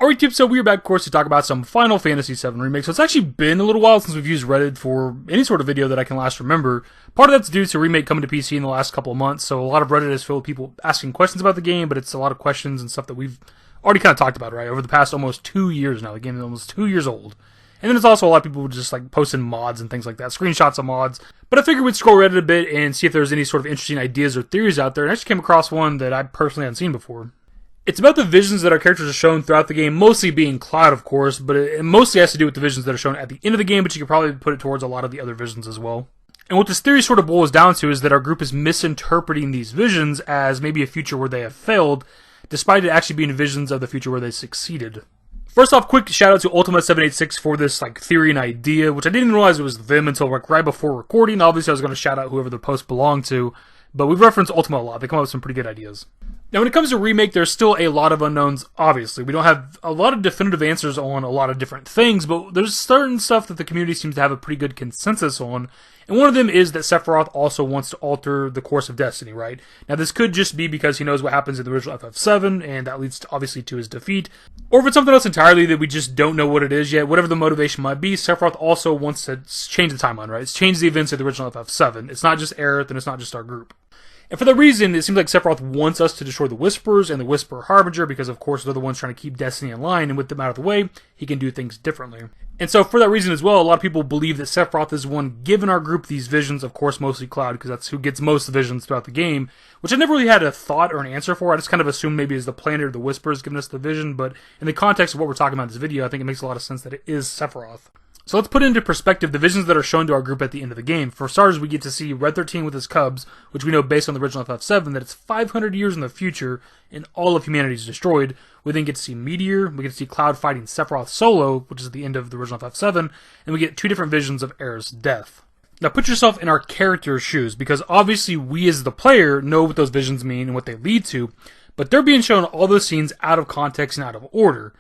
Alright, so we are back, of course, to talk about some Final Fantasy VII Remake. So it's actually been a little while since we've used Reddit for any sort of video that I can last remember. Part of that's due to Remake coming to PC in the last couple of months, so a lot of Reddit is filled with people asking questions about the game, but it's a lot of questions and stuff that we've already kind of talked about, right? Over the past almost 2 years now. The game is almost 2 years old. And then it's also a lot of people just like posting mods and things like that, screenshots of mods. But I figured we'd scroll Reddit a bit and see if there's any sort of interesting ideas or theories out there. And I actually came across one that I personally hadn't seen before. It's about the visions that our characters are shown throughout the game, mostly being Cloud, of course, but it mostly has to do with the visions that are shown at the end of the game, but you could probably put it towards a lot of the other visions as well. And what this theory sort of boils down to is that our group is misinterpreting these visions as maybe a future where they have failed, despite it actually being visions of the future where they succeeded. First off, quick shout out to Ultima786 for this theory and idea, which I didn't realize it was them until right before recording. Obviously, I was going to shout out whoever the post belonged to, but we've referenced Ultima a lot. They come up with some pretty good ideas. Now, when it comes to Remake, there's still a lot of unknowns, obviously. We don't have a lot of definitive answers on a lot of different things, but there's certain stuff that the community seems to have a pretty good consensus on, and one of them is that Sephiroth also wants to alter the course of Destiny, right? Now, this could just be because he knows what happens in the original FF7, and that leads, obviously, to his defeat, or if it's something else entirely that we just don't know what it is yet. Whatever the motivation might be, Sephiroth also wants to change the timeline, right? It's changed the events of the original FF7. It's not just Aerith, and it's not just our group. And for that reason, it seems like Sephiroth wants us to destroy the Whisperers and the Whisperer Harbinger because, of course, they're the ones trying to keep Destiny in line, and with them out of the way, he can do things differently. And so, for that reason as well, a lot of people believe that Sephiroth is the one giving our group these visions, of course, mostly Cloud, because that's who gets most of the visions throughout the game, which I never really had a thought or an answer for. I just kind of assumed maybe it's the planet or the Whisperers giving us the vision, but in the context of what we're talking about in this video, I think it makes a lot of sense that it is Sephiroth. So let's put into perspective the visions that are shown to our group at the end of the game. For starters, we get to see Red 13 with his cubs, which we know based on the original FF7 that it's 500 years in the future and all of humanity is destroyed. We then get to see Meteor, we get to see Cloud fighting Sephiroth solo, which is at the end of the original FF7, and we get two different visions of Aerith's death. Now put yourself in our character's shoes, because obviously we as the player know what those visions mean and what they lead to, but they're being shown all those scenes out of context and out of order.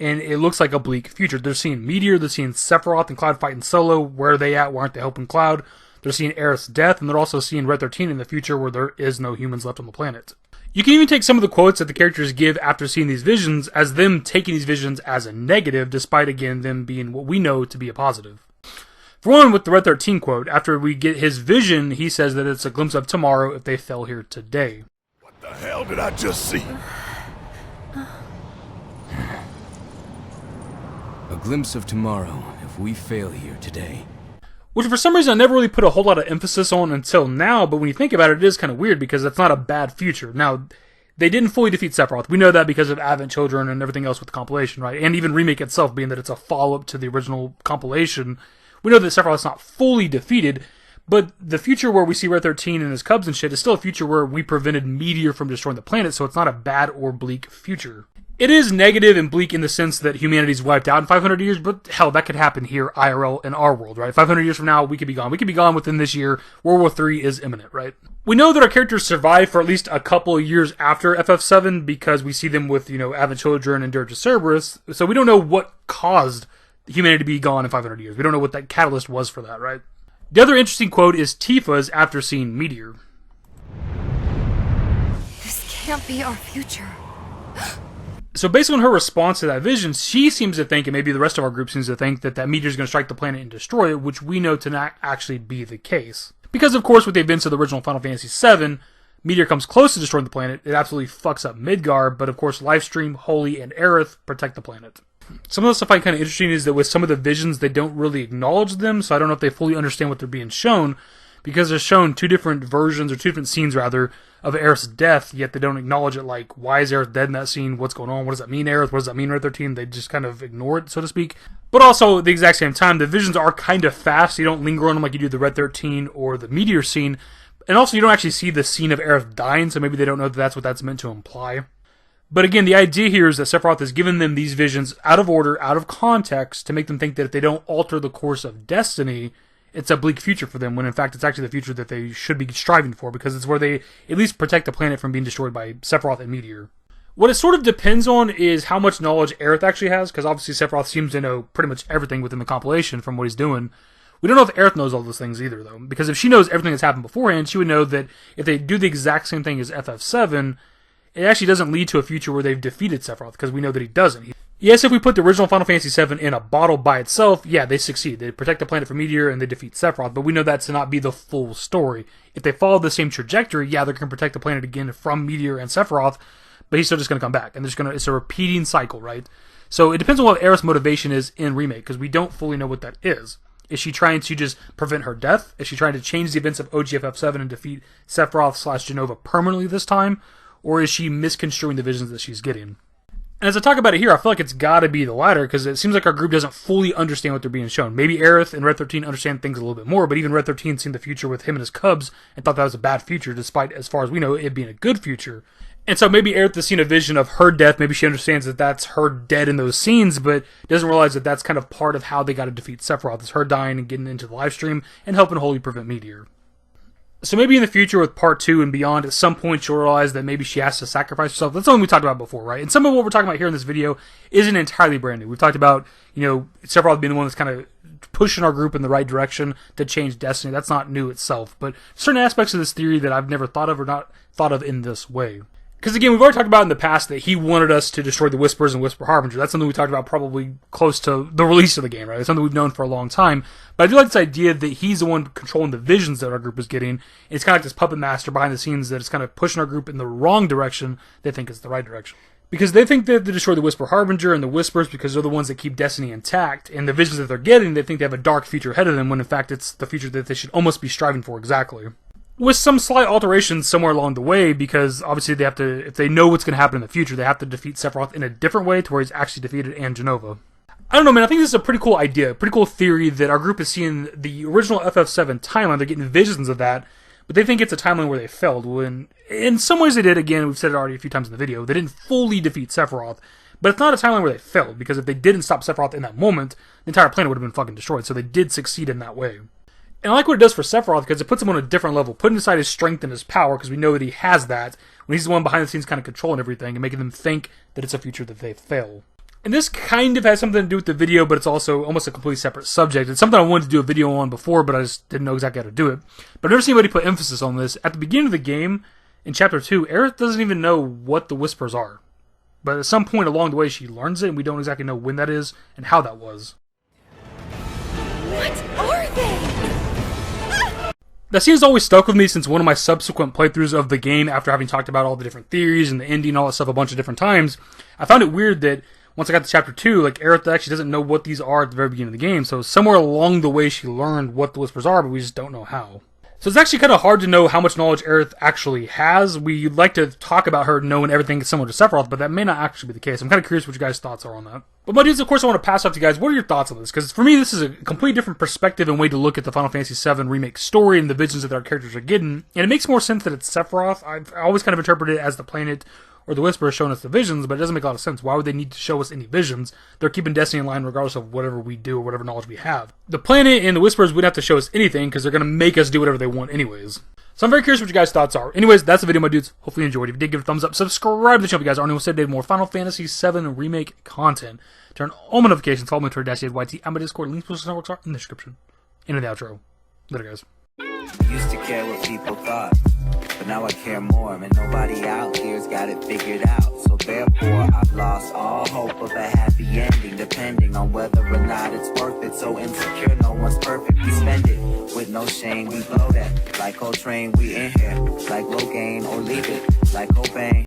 And it looks like a bleak future. They're seeing Meteor, they're seeing Sephiroth and Cloud fighting solo. Where are they at? Why aren't they helping Cloud? They're seeing Aerith's death, and they're also seeing Red 13 in the future where there is no humans left on the planet. You can even take some of the quotes that the characters give after seeing these visions as them taking these visions as a negative, despite, again, them being what we know to be a positive. For one, with the Red 13 quote, after we get his vision, he says that it's a glimpse of tomorrow if they fell here today. What the hell did I just see? A glimpse of tomorrow if we fail here today. Which for some reason I never really put a whole lot of emphasis on until now, but when you think about it, it is kind of weird because that's not a bad future. Now, they didn't fully defeat Sephiroth. We know that because of Advent Children and everything else with the compilation, right? And even Remake itself, being that it's a follow-up to the original compilation. We know that Sephiroth's not fully defeated, but the future where we see Red 13 and his cubs and shit is still a future where we prevented Meteor from destroying the planet, so it's not a bad or bleak future. It is negative and bleak in the sense that humanity's wiped out in 500 years, but hell, that could happen here, IRL, in our world, right? 500 years from now, we could be gone. We could be gone within this year. World War III is imminent, right? We know that our characters survive for at least a couple of years after FF7 because we see them with, Advent Children and Dirge of Cerberus, so we don't know what caused humanity to be gone in 500 years. We don't know what that catalyst was for that, right? The other interesting quote is Tifa's after seeing Meteor. This can't be our future. So based on her response to that vision, she seems to think, and maybe the rest of our group seems to think, that Meteor is going to strike the planet and destroy it, which we know to not actually be the case. Because, of course, with the events of the original Final Fantasy VII, Meteor comes close to destroying the planet, it absolutely fucks up Midgar, but of course Lifestream, Holy, and Aerith protect the planet. Some of the stuff I find kind of interesting is that with some of the visions, they don't really acknowledge them, so I don't know if they fully understand what they're being shown, because they're shown two different versions, or two different scenes rather, of Aerith's death, yet they don't acknowledge it, like, why is Aerith dead in that scene, what's going on, what does that mean Aerith, what does that mean Red 13, they just kind of ignore it, so to speak. But also, at the exact same time, the visions are kind of fast, you don't linger on them like you do the Red 13 or the Meteor scene, and also you don't actually see the scene of Aerith dying, so maybe they don't know that that's what that's meant to imply. But again, the idea here is that Sephiroth has given them these visions out of order, out of context, to make them think that if they don't alter the course of Destiny, it's a bleak future for them, when in fact it's actually the future that they should be striving for, because it's where they at least protect the planet from being destroyed by Sephiroth and Meteor. What it sort of depends on is how much knowledge Aerith actually has, because obviously Sephiroth seems to know pretty much everything within the compilation from what he's doing. We don't know if Aerith knows all those things either, though, because if she knows everything that's happened beforehand, she would know that if they do the exact same thing as FF7, it actually doesn't lead to a future where they've defeated Sephiroth, because we know that he doesn't. Yes, if we put the original Final Fantasy VII in a bottle by itself, yeah, they succeed. They protect the planet from Meteor and they defeat Sephiroth, but we know that to not be the full story. If they follow the same trajectory, yeah, they're going to protect the planet again from Meteor and Sephiroth, but he's still just going to come back. And it's a repeating cycle, right? So it depends on what Aerith's motivation is in Remake, because we don't fully know what that is. Is she trying to just prevent her death? Is she trying to change the events of OGFF7 and defeat Sephiroth/Jenova permanently this time? Or is she misconstruing the visions that she's getting? And as I talk about it here, I feel like it's got to be the latter, because it seems like our group doesn't fully understand what they're being shown. Maybe Aerith and Red 13 understand things a little bit more, but even Red 13 seen the future with him and his cubs and thought that was a bad future, despite, as far as we know, it being a good future. And so maybe Aerith has seen a vision of her death. Maybe she understands that that's her dead in those scenes, but doesn't realize that that's kind of part of how they got to defeat Sephiroth, is her dying and getting into the live stream and helping wholly prevent Meteor. So maybe in the future with part 2 and beyond, at some point she'll realize that maybe she has to sacrifice herself. That's something we talked about before, right? And some of what we're talking about here in this video isn't entirely brand new. We've talked about, Sephiroth being the one that's kind of pushing our group in the right direction to change destiny. That's not new itself, but certain aspects of this theory that I've never thought of or not thought of in this way. Because again, we've already talked about in the past that he wanted us to destroy the Whispers and Whisper Harbinger. That's something we talked about probably close to the release of the game, right? It's something we've known for a long time. But I do like this idea that he's the one controlling the visions that our group is getting. And it's kind of like this puppet master behind the scenes that is kind of pushing our group in the wrong direction. They think it's the right direction. Because they think they have to destroy the Whisper Harbinger and the Whispers because they're the ones that keep Destiny intact. And the visions that they're getting, they think they have a dark future ahead of them, when in fact it's the future that they should almost be striving for exactly. With some slight alterations somewhere along the way, because obviously they have to, if they know what's going to happen in the future, they have to defeat Sephiroth in a different way to where he's actually defeated and Jenova. I don't know, man. I think this is a pretty cool idea, pretty cool theory that our group is seeing the original FF7 timeline. They're getting visions of that, but they think it's a timeline where they failed. When in some ways they did. Again, we've said it already a few times in the video. They didn't fully defeat Sephiroth, but it's not a timeline where they failed, because if they didn't stop Sephiroth in that moment, the entire planet would have been fucking destroyed. So they did succeed in that way. And I like what it does for Sephiroth, because it puts him on a different level, putting aside his strength and his power, because we know that he has that, when he's the one behind the scenes kind of controlling everything and making them think that it's a future that they fail. And this kind of has something to do with the video, but it's also almost a completely separate subject. It's something I wanted to do a video on before, but I just didn't know exactly how to do it. But I've never seen anybody put emphasis on this. At the beginning of the game, in Chapter 2, Aerith doesn't even know what the Whispers are. But at some point along the way, she learns it, and we don't exactly know when that is and how that was. What are they? That scene has always stuck with me since one of my subsequent playthroughs of the game, after having talked about all the different theories and the ending and all that stuff a bunch of different times. I found it weird that once I got to Chapter 2, Aerith actually doesn't know what these are at the very beginning of the game. So somewhere along the way she learned what the Whispers are, but we just don't know how. So it's actually kind of hard to know how much knowledge Aerith actually has. We like to talk about her knowing everything similar to Sephiroth, but that may not actually be the case. I'm kind of curious what you guys' thoughts are on that. But my dudes, of course, I want to pass off to you guys. What are your thoughts on this? Because for me, this is a completely different perspective and way to look at the Final Fantasy VII Remake story and the visions that our characters are getting. And it makes more sense that it's Sephiroth. I've always kind of interpreted it as the planet or the Whisperer showing us the visions, but it doesn't make a lot of sense. Why would they need to show us any visions? They're keeping Destiny in line regardless of whatever we do or whatever knowledge we have. The planet and the Whisperers wouldn't have to show us anything because they're going to make us do whatever they want anyways. So I'm very curious what you guys' thoughts are. Anyways, that's the video, my dudes. Hopefully you enjoyed. If you did, give it a thumbs up. Subscribe to the channel if you guys aren't. And we'll say more Final Fantasy VII Remake content. Turn on all my notifications. Follow me on Twitter, @YT. I'm my Discord. Links to the networks are in the description. Into the outro. Later, guys. Used to care what people thought, but now I care more, and nobody out here's got it figured out. So therefore I've lost all hope of a happy ending, depending on whether or not it's worth it. So insecure, no one's perfect, we spend it with no shame. We blow that like Coltrane, we in here like Low Gain, or leave it like Cobain.